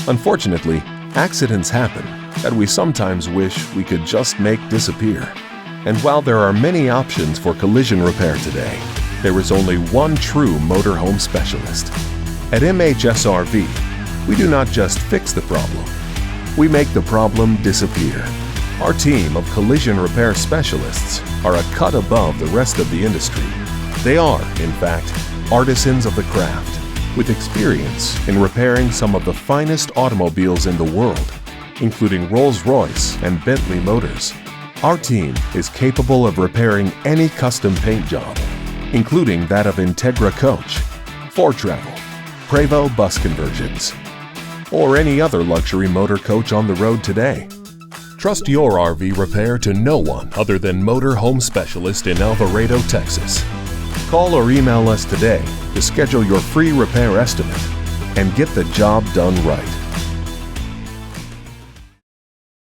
Unfortunately, accidents happen that we sometimes wish we could just make disappear. And while there are many options for collision repair today, there is only one true motorhome specialist. At MHSRV, we do not just fix the problem, we make the problem disappear. Our team of collision repair specialists are a cut above the rest of the industry. They are, in fact, artisans of the craft, with experience in repairing some of the finest automobiles in the world, including Royce and Bentley motors. Our team is capable of repairing any custom paint job, including that of Integra Coach, Ford Travel, Prevost bus conversions, or any other luxury motor coach on the road today. Trust your RV repair to no one other than Motor Home Specialist in Alvarado, Texas. Call or email us today to schedule your free repair estimate and get the job done right.